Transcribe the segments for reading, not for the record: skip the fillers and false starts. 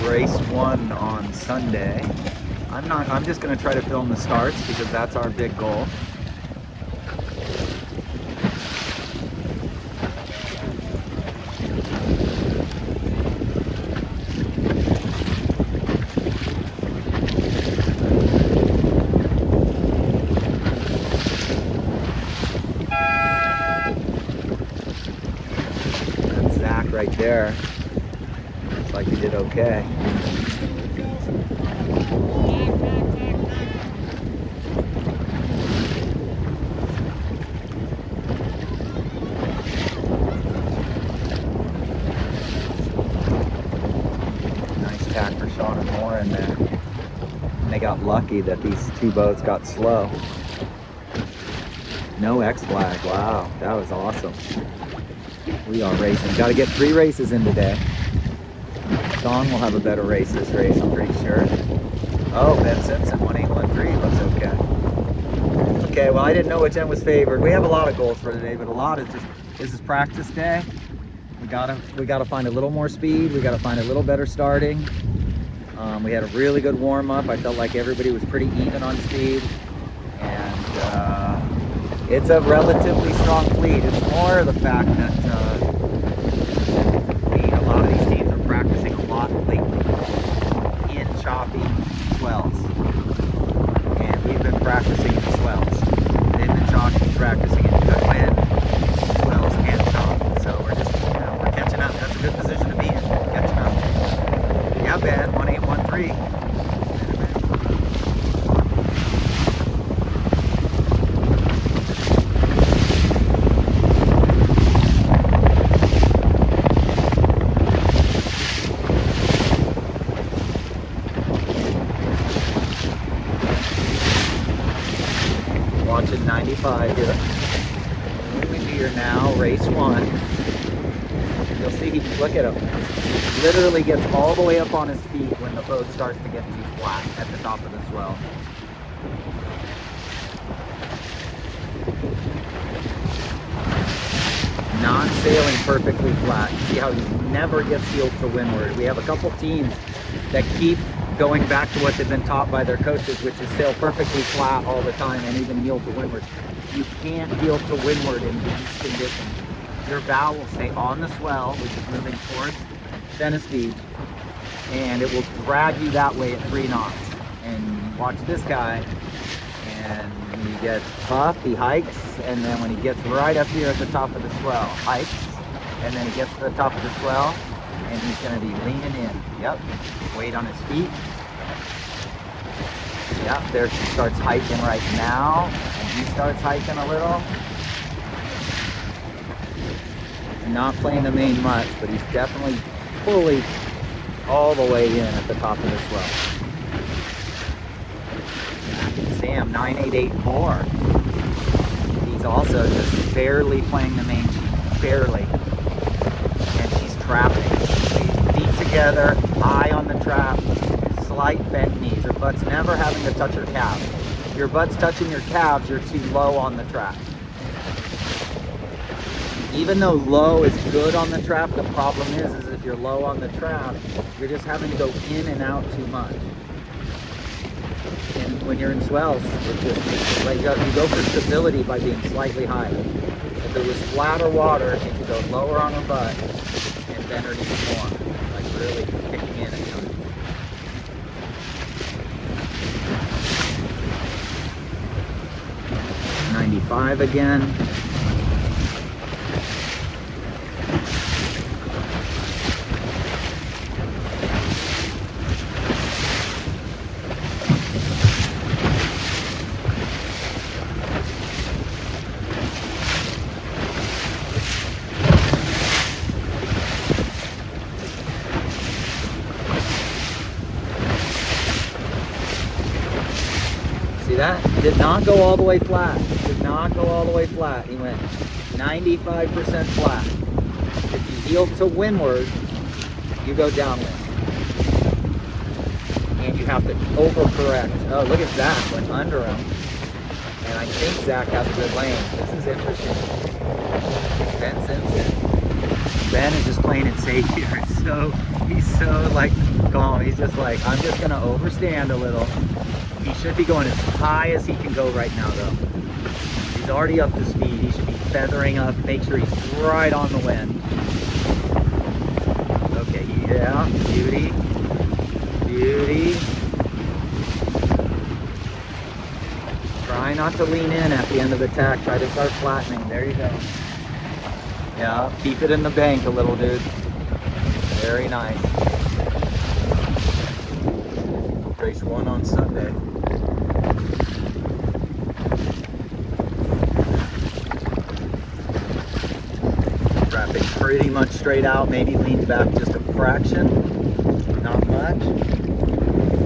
race 1 on Sunday. I'm just going to try to film the starts because that's our big goal. That's Zach right there. Looks like he did okay. For Sean and Moore in there. And they got lucky that these two boats got slow. No X flag. Wow, that was awesome. We are racing. Got to get 3 races in today. Sean will have a better race this race, I'm pretty sure. Oh, Ben Simpson, 1813, looks okay. Okay, well, I didn't know which end was favored. We have a lot of goals for today, but a lot is just, this is practice day. We gotta find a little more speed. We gotta find a little better starting. We had a really good warm-up. I felt like everybody was pretty even on speed, and it's a relatively strong fleet. It's more the fact that a lot of these teams are practicing a lot lately in choppy swells, and we've been practicing in swells. They've been practicing in good wind, swells, and chop. So we're just, we're catching up. That's a good position to be in, catching up. Yeah, Ben, 1813. Watching 95 here. Moving here now, race 1. You'll see, look at him. Literally gets all the way up on his feet when the boat starts to get too flat at the top of the swell. Non-sailing perfectly flat. See how he never gets heeled to windward. We have a couple teams that keep going back to what they've been taught by their coaches, which is sail perfectly flat all the time and even heel to windward. You can't heel to windward in these conditions. Your bow will stay on the swell, which is moving towards Venice Beach, and it will drag you that way at 3 knots. And watch this guy, and when he gets puff, he hikes, and then when he gets right up here at the top of the swell, hikes, and then he gets to the top of the swell, and he's going to be leaning in. Yep, weight on his feet. Yep, there he starts hiking right now, and he starts hiking a little. Not playing the main much, but he's definitely fully all the way in at the top of the swell. Sam, 9884. He's also just barely playing the main sheet, barely. And she's trapping. Feet together, eye on the trap, slight bent knees. Her butt's never having to touch her calves. If your butt's touching your calves, you're too low on the trap. Even though low is good on the trap, the problem is if you're low on the trap, you're just having to go in and out too much. And when you're in swells, it's just like you go for stability by being slightly higher. If it was flatter water, you could go lower on her butt and bend her even more, like really kicking in and out. .95 again. See that? Did not go all the way flat. Did not go all the way flat. He went 95% flat. If you heel to windward, you go downwind. And you have to overcorrect. Oh, look at Zach. Went under him. And I think Zach has a good lane. This is interesting. Ben Simpson. Ben is just playing it safe here. He's so like calm. He's just like, I'm just gonna overstand a little. He should be going as high as he can go right now though. He's already up to speed. He should be feathering up. Make sure he's right on the wind. Okay, yeah, beauty. Beauty. Try not to lean in at the end of the tack. Try to start flattening. There you go. Yeah, keep it in the bank a little, dude. Very nice. Race 1 on Sunday. Traffic pretty much straight out. Maybe leans back just a fraction. Not much. A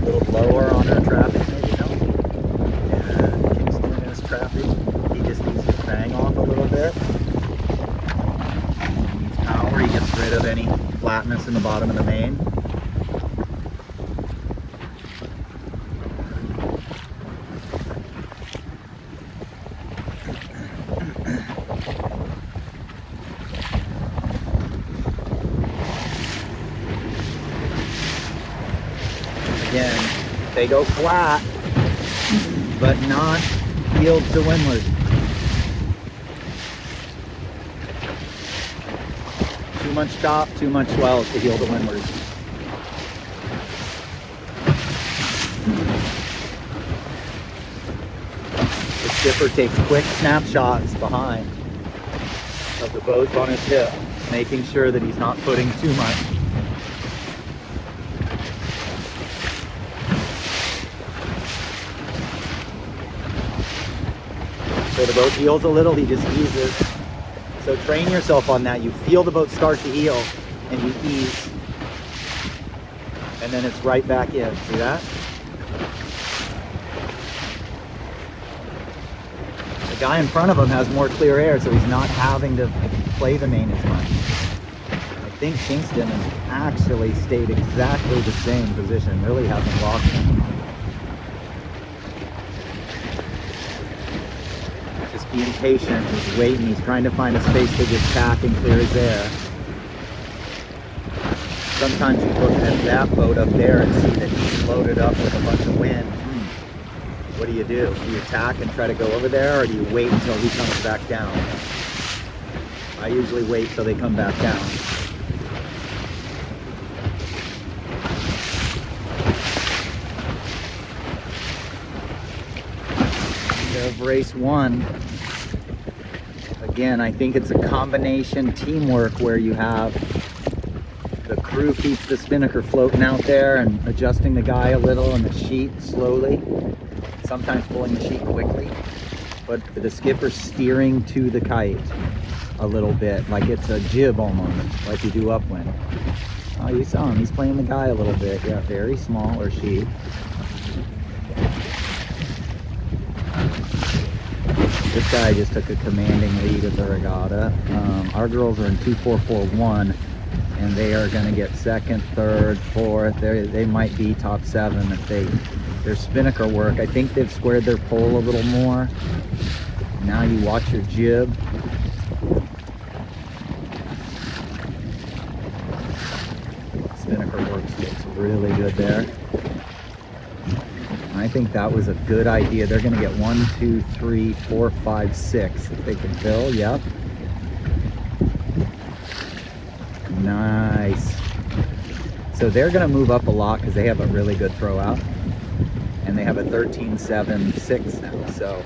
little lower on our traffic, maybe no. Yeah, Kingston is traffic. He just needs to bang off a little bit. He needs power. He gets rid of any flatness in the bottom of the main. Again, they go flat, but not yield to windward. Too much chop, too much swell to heel to windward. The skipper takes quick snapshots behind of the boats on his hip, making sure that he's not putting too much. So the boat heels a little, he just eases. So train yourself on that. You feel the boat start to heel and you ease. And then it's right back in. See that? The guy in front of him has more clear air, so he's not having to play the main as much. I think Kingston has actually stayed exactly the same position, really hasn't lost him. Being patient, he's waiting, he's trying to find a space to just tack and clear his air. Sometimes you look at that boat up there and see that he's loaded up with a bunch of wind. What do? Do you tack and try to go over there, or do you wait until he comes back down? I usually wait till they come back down. Of race 1. Again, I think it's a combination teamwork where you have the crew keeps the spinnaker floating out there and adjusting the guy a little and the sheet slowly, sometimes pulling the sheet quickly, but the skipper steering to the kite a little bit, like it's a jib almost, like you do upwind. Oh, you saw him, he's playing the guy a little bit. Yeah, very small, or she. This guy just took a commanding lead of the regatta. Our girls are in 2-4-4-1, and they are going to get second, third, fourth. They might be top 7 if their spinnaker work. I think they've squared their pole a little more. Now you watch your jib. Spinnaker work looks really good there. I think that was a good idea. They're going to get 1, 2, 3, 4, 5, 6 if they can fill. Yep. Nice. So they're going to move up a lot because they have a really good throw out. And they have a 13.76 now. So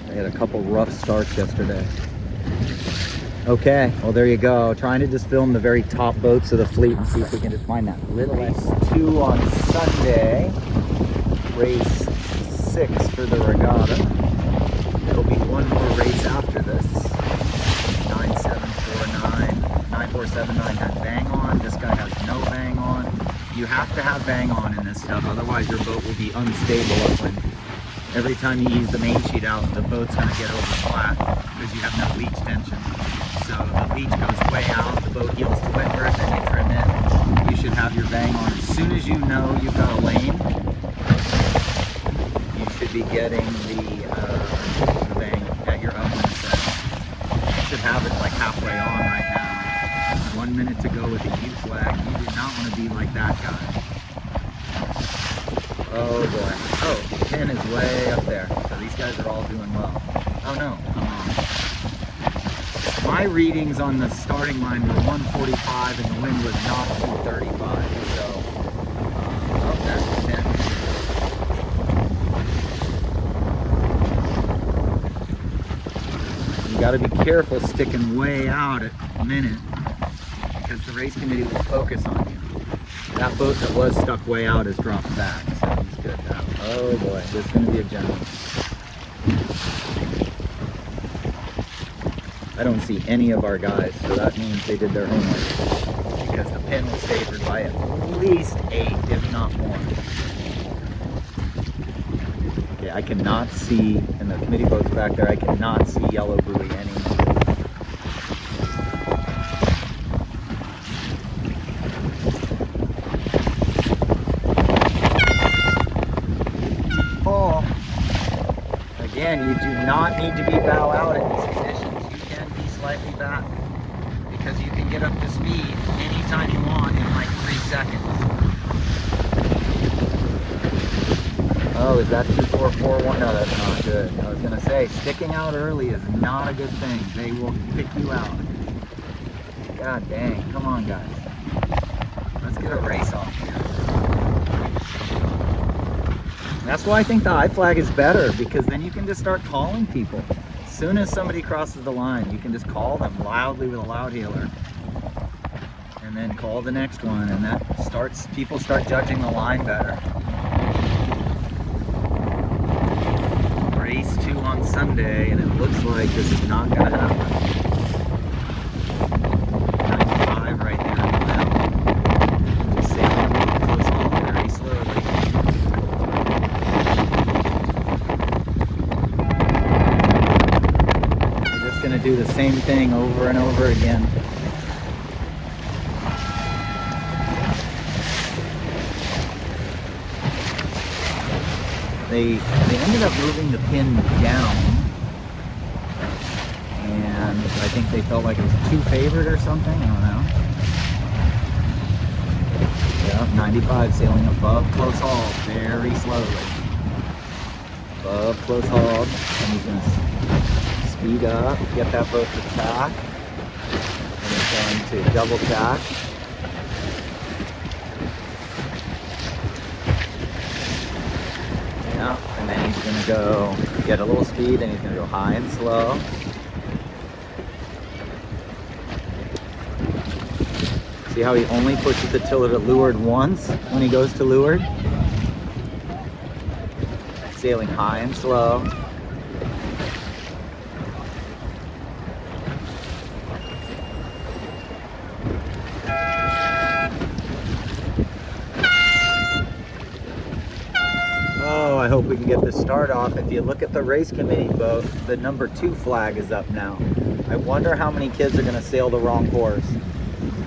they had a couple rough starts yesterday. Okay, well there you go. Trying to just film the very top boats of the fleet and see if we can just find that little. Race 2 on Sunday. Race 6 for the regatta. There'll be one more race after this. 9749, 9479 has bang on. This guy has no bang on. You have to have bang on in this stuff, otherwise your boat will be unstable upwind. Every time you ease the main sheet out, the boat's going to get over flat because you have no leech tension. So the leech goes way out, the boat heels to windward, then you trim in. You should have your bang on. As soon as you know you've got a lane, you should be getting the bang at your upwind set. You should have it like halfway on right now. boy. Oh, the pin is way up there. So these guys are all doing well. Oh no, my readings on the starting line were 145 and the wind was not 235. So, oh, there's the pin. You got to be careful sticking way out at a minute because the race committee will focus on you. That boat that was stuck way out has dropped back, so he's good now. Oh boy, this is going to be a gentleman. I don't see any of our guys, so that means they did their homework because the pin was favored by at least 8, if not more. Okay, I cannot see, in the committee boats back there, I cannot see yellow buoy anymore. Again, you do not need to be bow out in these conditions. You can be slightly back because you can get up to speed anytime you want in like 3 seconds. Oh, is that 2441? No, that's not good. I was going to say, sticking out early is not a good thing. They will pick you out. God dang. Come on, guys. Let's get a race off here. That's why I think the I flag is better, because then you can just start calling people. As soon as somebody crosses the line, you can just call them loudly with a loud hailer. And then call the next one, and that starts, people start judging the line better. Race 2 on Sunday, and it looks like this is not going to happen. 95 right there. Just sailing close haul very slowly. Going to do the same thing over and over again. They ended up moving the pin down, and I think they felt like it was too favored or something. I don't know. Yeah, 95 sailing above close haul very slowly. Above close haul, and he's going to speed up, get that boat to tack, and it's going to double tack. Yeah, and then he's going to go get a little speed, and he's going to go high and slow. See how he only pushes the tiller to leeward once when he goes to leeward? Sailing high and slow. I hope we can get this start off. If you look at the race committee boat, the number 2 flag is up now. I wonder how many kids are going to sail the wrong course.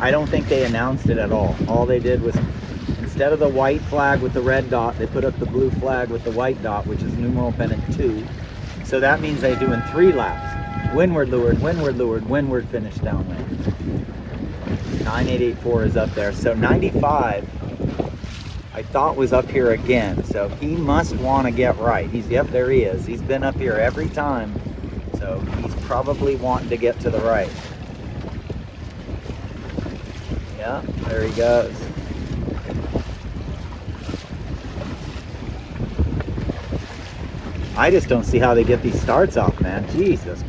I don't think they announced it at all. All they did was, instead of the white flag with the red dot, they put up the blue flag with the white dot, which is numeral pennant 2. So that means they're doing 3 laps. Windward, leeward, windward, leeward, windward, finish downwind. 9884 is up there. So 95 I thought was up here again, so he must want to get right. Yep, there he is. He's been up here every time, so he's probably wanting to get to the right. Yeah, there he goes. I just don't see how they get these starts off, man. Jesus.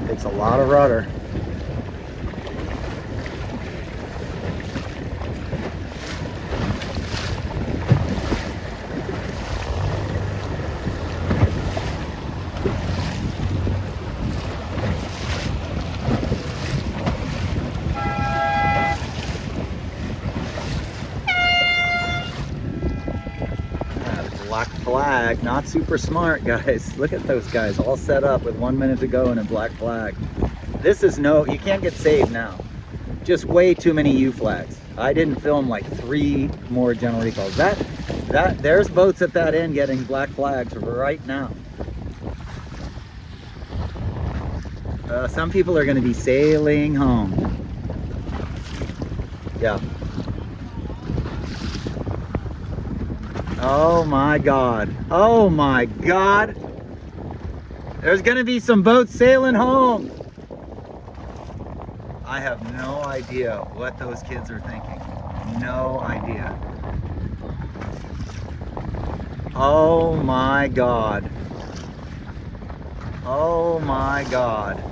Takes a lot of rudder. Black flag, not super smart, guys. Look at those guys all set up with 1 minute to go and a black flag. This is no, you can't get saved now. Just way too many U flags. I didn't film like 3 more general recalls. There's boats at that end getting black flags right now. Some people are going to be sailing home. Yeah. Oh my God. Oh my God. There's going to be some boats sailing home. I have no idea what those kids are thinking. No idea. Oh my God. Oh my God.